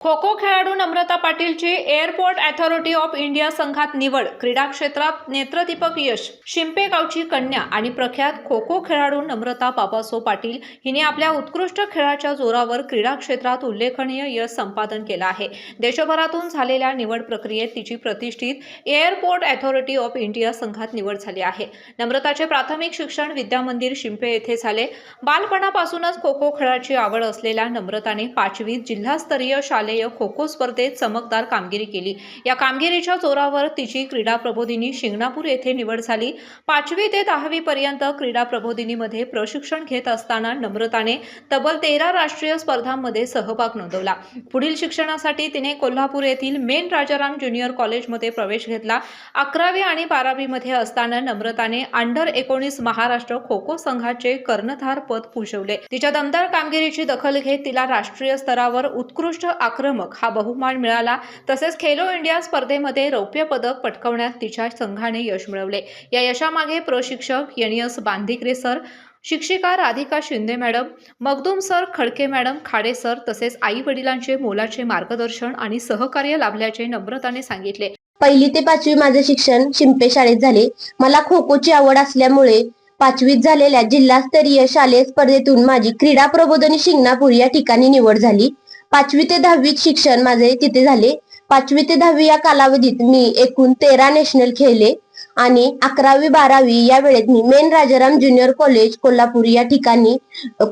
खो खो खेळाडू नम्रता पाटीलची airport authority of India संघात निवड। क्रीडा क्षेत्रात नेत्रदीपक यश। शिंपे गावची कन्या आणि प्रख्यात खो खो खेळाडू नम्रता बाबासो पाटील हिने आपल्या उत्कृष्ट खेळाच्या जोरावर क्रीडा क्षेत्रात उल्लेखनीय यश संपादन केलं आहे। देशभरातून झालेल्या निवड प्रक्रियेत तिची प्रतिष्ठित एअरपोर्ट अथॉरिटी ऑफ इंडिया संघात निवड झाली आहे। नम्रताचे प्राथमिक शिक्षण विद्यामंदिर शिंपे येथे झाले। बालपणापासूनच खो खो खेळाची आवड असलेल्या नम्रताने 5वीत जिल्हास्तरीय शालेय खो खो स्पर्धेत चमकदार कामगिरी केली। या कामगिरीच्या जोरावर तिची क्रीडा प्रबोधिनी शिंगणापूर येथे निवड झाली। 5वी ते 10वी पर्यंत क्रीडा प्रबोधिनीमध्ये प्रशिक्षण घेत असताना नम्रताने तब्बल 13 राष्ट्रीय स्पर्धांमध्ये सहभाग नोंदवला। पुढील शिक्षणासाठी तिने कोल्हापूर येथील मेन राजाराम ज्युनियर कॉलेजमध्ये प्रवेश घेतला। 11वी आणि 12वी मध्ये असताना नम्रताने अंडर-19 महाराष्ट्र खो खो संघाचे कर्णधार पद भूषवले। तिच्या दमदार कामगिरीची दखल घेत तिला राष्ट्रीय स्तरावर उत्कृष्ट आक्रमक हा बहुमान मिळाला। तसेच खेलो इंडिया स्पर्धेमध्ये रौप्य पदक पटकावण्यात तिच्या संघाने यश मिळवले। या यशामागे प्रशिक्षक एनएस बांधिग्रे सर, शिक्षिका Radhika Shinde madam, Magdum sir, Khadke madam, Khade sir तसेच आई वडिलांचे मोलाचे मार्गदर्शन आणि सहकार्य लाभल्याचे नम्रताने सांगितले। 1ली ते 5वी माझे शिक्षण शिंपे शाळेत झाले। मला खो खोची आवड असल्यामुळे 5वीत झालेल्या जिल्हास्तरीय शालेय स्पर्धेतून माझी क्रीडा प्रबोधिनी शिंगणापूर या ठिकाणी निवड झाली। 5वी ते 10वी शिक्षण माझे तिथे झाले। 5वी ते 10वी या कालावधीत मी एकूण 13 नॅशनल खेळले आणि 11वी 12वी या वेळेत मी main Rajaram junior college Kolhapur या ठिकाणी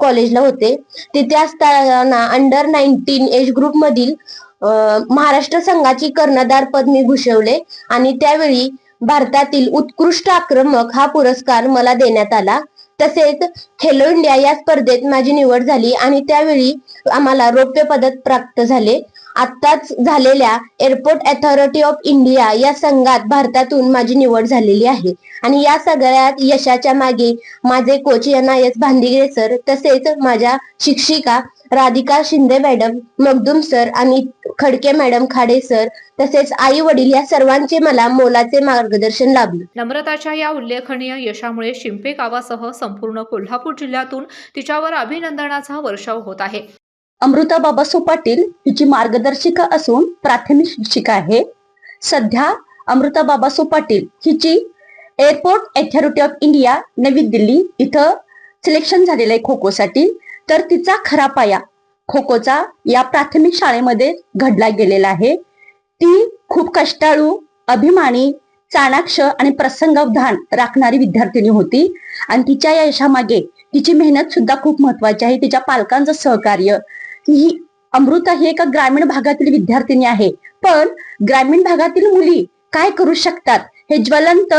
कॉलेजला होते। तिथे असताना अंडर-19 एज ग्रुप मधील महाराष्ट्र संघाची कर्णधार पद मी भूषवले आणि त्यावेळी भारतातील उत्कृष्ट आक्रमक हा पुरस्कार मला देण्यात आला। तसेच खेलो इंडिया या स्पर्धेत माझी निवड झाली आणि त्यावेळी आम्हाला रौप्य पदक प्राप्त झाले। आत्ताच झालेल्या एअरपोर्ट अथॉरिटी ऑफ इंडिया या संघात भारतातून माझी निवड झालेली आहे आणि या सगळ्यात यशाच्या मागे माझे कोच एनएस बांधिग्रे सर तसेच माझ्या शिक्षिका राधिका शिंदे मॅडम, मगदूम सर आणि खडके मॅडम, खाडे सर तसेच आई वडील या सर्वांचे मला मोलाचे मार्गदर्शन लाभले। नम्रताच्या या उल्लेखनीय यशामुळे शिंपे गावासह संपूर्ण कोल्हापूर जिल्ह्यातून तिच्यावर अभिनंदनाचा वर्षाव होत आहे। अमृता बाबासो पाटील हिची मार्गदर्शिका असून प्राथमिक शिक्षिका आहे। सध्या अमृता बाबासो पाटील हिची एअरपोर्ट अथॉरिटी ऑफ इंडिया नवी दिल्ली इथं सिलेक्शन झालेलं आहे खो खो साठी। तर तिचा खरा पाया खो खोचा या प्राथमिक शाळेमध्ये घडला गेलेला आहे। ती खूप कष्टाळू, अभिमानी, चाणाक्ष आणि प्रसंगावधान राखणारी विद्यार्थिनी होती आणि तिच्या या यशामागे तिची मेहनत सुद्धा खूप महत्वाची आहे। तिच्या पालकांचं सहकार्य। ही अमृता ही एका ग्रामीण भागातील विद्यार्थिनी आहे, पण ग्रामीण भागातील मुली काय करू शकतात हे ज्वलंत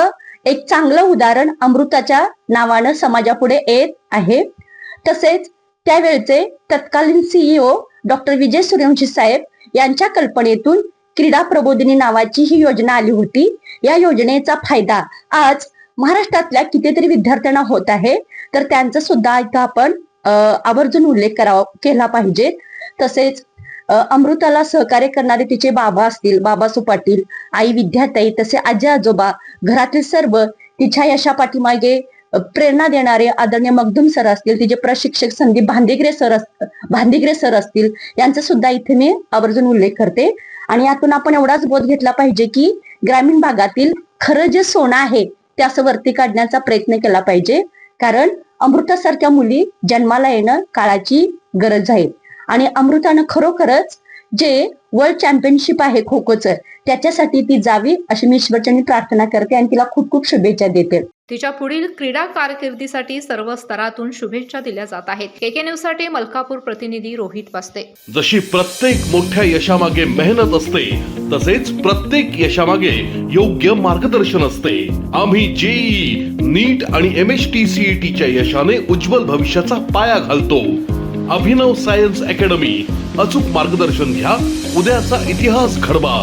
एक चांगलं उदाहरण अमृताच्या नावानं समाजापुढे येत आहे। तसेच त्यावेळचे तत्कालीन CEO डॉक्टर विजय सूर्यवंशी साहेब यांच्या कल्पनेतून क्रीडा प्रबोधिनी नावाची ही योजना आली होती। या योजनेचा फायदा आज महाराष्ट्रातल्या कितीतरी विद्यार्थ्यांना होत आहे, तर त्यांचा सुद्धा इथं आपण आवर्जून उल्लेख केला पाहिजे। तसेच अमृताला सहकार्य करणारे तिचे बाबा असतील बाबासो पाटील, आई विद्याताई तसे आजी आजोबा, घरातील सर्व तिच्या यशा पाठीमागे प्रेरणा देणारे आदरणीय मगदूम सर असतील, तिचे प्रशिक्षक संदीप बांधिग्रे सर असतील, यांचा सुद्धा इथे मी आवर्जून उल्लेख करते। आणि यातून आपण एवढाच बोध घेतला पाहिजे की ग्रामीण भागातील खरं जे सोनं आहे ते असं वरती काढण्याचा प्रयत्न केला पाहिजे, कारण अमृतासारख्या मुली जन्माला येणं काळाची गरज आहे आणि अमृतानं खरोखरच जे वर्ल्ड चॅम्पियनशिप आहे खो खोचं त्याच्यासाठी ती जावी अशी मी ईश्वरचरणी प्रार्थना करते आणि तिला खूप खूप शुभेच्छा देते। तिच्या पुढील क्रीडा कारकिर्दीसाठी सर्व स्तरातून शुभेच्छा दिल्या जात आहेत। केके न्यूज साठी मलकापूर प्रतिनिधी रोहित बस्ते। जशी प्रत्येक मोठ्या यशामागे मेहनत असते तसेच प्रत्येक यशामागे योग्य मार्गदर्शन असते। आम्ही जेईई, नीट आणि MHT CET च्या यशाने उज्ज्वल भविष्याचा पाया घालतो। अभिनव सायन्स अकॅडमी, अचूक मार्गदर्शन घ्या, उद्याचा इतिहास घडवा।